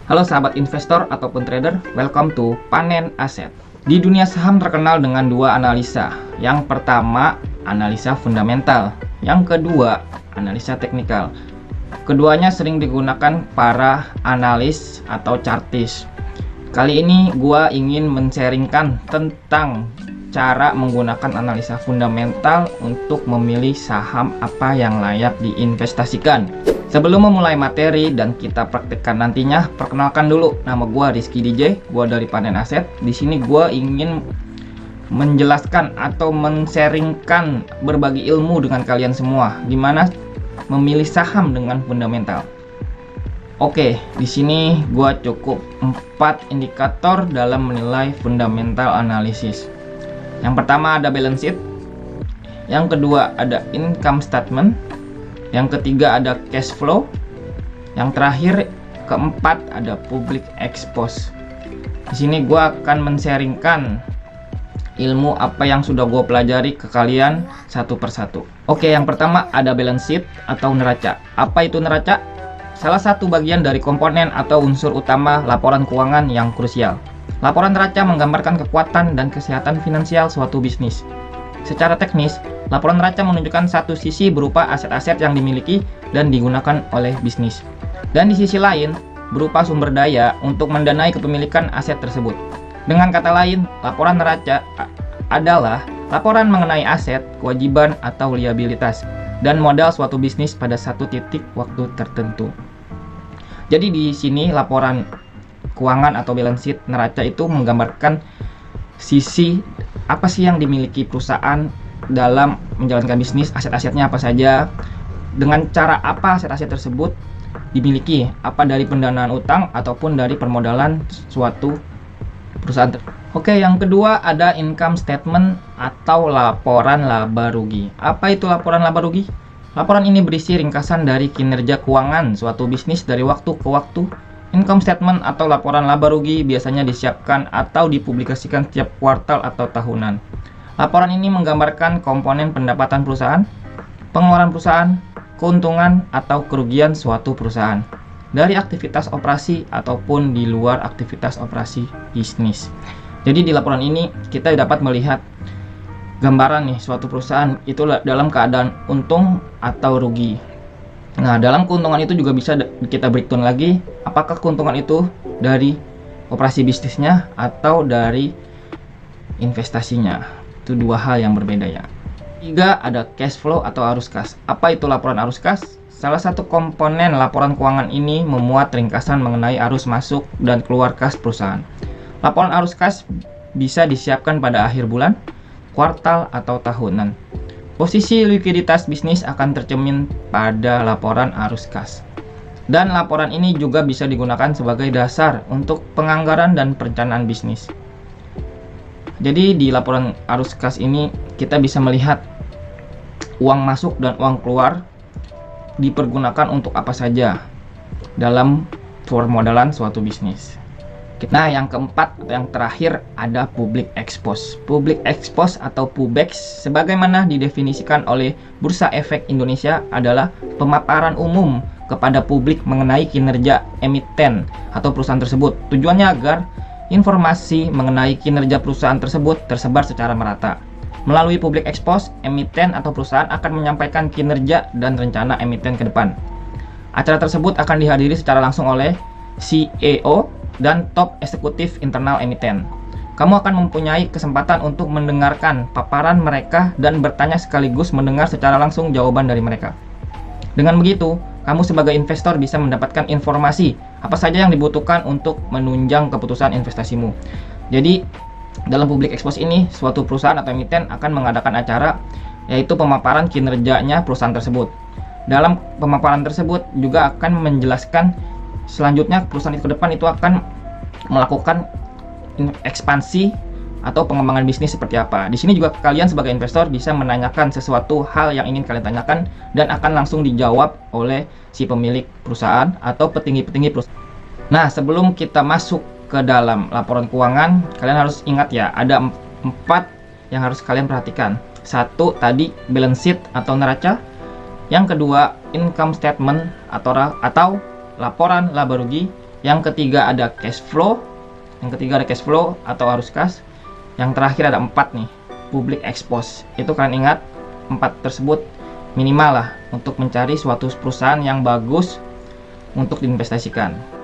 Halo sahabat investor ataupun trader, welcome to Panen Aset. Di dunia saham terkenal dengan dua analisa. Yang pertama, analisa fundamental. Yang kedua, analisa teknikal. Keduanya sering digunakan para analis atau chartis. Kali ini gua ingin men-sharingkan tentang cara menggunakan analisa fundamental untuk memilih saham apa yang layak diinvestasikan. Sebelum memulai materi dan kita praktekkan nantinya, perkenalkan dulu, nama gua Rizky DJ, gua dari Panen Aset. Di sini gua ingin menjelaskan atau men-sharingkan berbagi ilmu dengan kalian semua, gimana memilih saham dengan fundamental. Oke, di sini gua cukup 4 indikator dalam menilai fundamental analisis. Yang pertama ada balance sheet, yang kedua ada income statement, yang ketiga ada cash flow, yang terakhir keempat ada public expose. Di sini gue akan men-sharingkan ilmu apa yang sudah gue pelajari ke kalian satu persatu. Oke, yang pertama ada balance sheet atau neraca. Apa itu neraca? Salah satu bagian dari komponen atau unsur utama laporan keuangan yang krusial. Laporan neraca menggambarkan kekuatan dan kesehatan finansial suatu bisnis. Secara teknis, laporan neraca menunjukkan satu sisi berupa aset-aset yang dimiliki dan digunakan oleh bisnis, dan di sisi lain berupa sumber daya untuk mendanai kepemilikan aset tersebut. Dengan kata lain, laporan neraca adalah laporan mengenai aset, kewajiban atau liabilitas, dan modal suatu bisnis pada satu titik waktu tertentu. Jadi di sini laporan keuangan atau balance sheet neraca itu menggambarkan sisi apa sih yang dimiliki perusahaan dalam menjalankan bisnis, aset-asetnya apa saja, dengan cara apa aset-aset tersebut dimiliki, apa dari pendanaan utang ataupun dari permodalan suatu perusahaan. Oke, yang kedua ada income statement atau laporan laba rugi. Apa itu laporan laba rugi? Laporan ini berisi ringkasan dari kinerja keuangan suatu bisnis dari waktu ke waktu. Income statement atau laporan laba rugi biasanya disiapkan atau dipublikasikan setiap kuartal atau tahunan. Laporan ini menggambarkan komponen pendapatan perusahaan, pengeluaran perusahaan, keuntungan atau kerugian suatu perusahaan dari aktivitas operasi ataupun di luar aktivitas operasi bisnis. Jadi di laporan ini kita dapat melihat gambaran nih suatu perusahaan itu dalam keadaan untung atau rugi. Nah, dalam keuntungan itu juga bisa kita breakdown lagi, apakah keuntungan itu dari operasi bisnisnya atau dari investasinya. Itu dua hal yang berbeda ya. Tiga, ada cash flow atau arus kas. Apa itu laporan arus kas? Salah satu komponen laporan keuangan ini memuat ringkasan mengenai arus masuk dan keluar kas perusahaan. Laporan arus kas bisa disiapkan pada akhir bulan, kuartal, atau tahunan. Posisi likuiditas bisnis akan tercermin pada laporan arus kas. Dan laporan ini juga bisa digunakan sebagai dasar untuk penganggaran dan perencanaan bisnis. Jadi di laporan arus kas ini kita bisa melihat uang masuk dan uang keluar dipergunakan untuk apa saja dalam permodalan suatu bisnis. Nah, yang keempat atau yang terakhir ada public expose. Public expose atau PUBEX sebagaimana didefinisikan oleh Bursa Efek Indonesia adalah pemaparan umum kepada publik mengenai kinerja emiten atau perusahaan tersebut. Tujuannya agar informasi mengenai kinerja perusahaan tersebut tersebar secara merata. Melalui public expose, emiten atau perusahaan akan menyampaikan kinerja dan rencana emiten ke depan. Acara tersebut akan dihadiri secara langsung oleh CEO dan top eksekutif internal emiten. Kamu akan mempunyai kesempatan untuk mendengarkan paparan mereka dan bertanya sekaligus mendengar secara langsung jawaban dari mereka. Dengan begitu, kamu sebagai investor bisa mendapatkan informasi apa saja yang dibutuhkan untuk menunjang keputusan investasimu. Jadi, dalam public expose ini, suatu perusahaan atau emiten akan mengadakan acara, yaitu pemaparan kinerjanya perusahaan tersebut. Dalam pemaparan tersebut juga akan menjelaskan selanjutnya perusahaan itu ke depan itu akan melakukan ekspansi atau pengembangan bisnis seperti apa. Di sini juga kalian sebagai investor bisa menanyakan sesuatu hal yang ingin kalian tanyakan dan akan langsung dijawab oleh si pemilik perusahaan atau petinggi-petinggi perusahaan. Nah, sebelum kita masuk ke dalam laporan keuangan, kalian harus ingat ya, ada 4 yang harus kalian perhatikan. Satu tadi balance sheet atau neraca. Yang kedua income statement atau laporan laba rugi. Yang ketiga ada cash flow. Atau arus kas. Yang terakhir ada 4 nih, public expose. Itu kalian ingat 4 tersebut minimal lah untuk mencari suatu perusahaan yang bagus untuk diinvestasikan.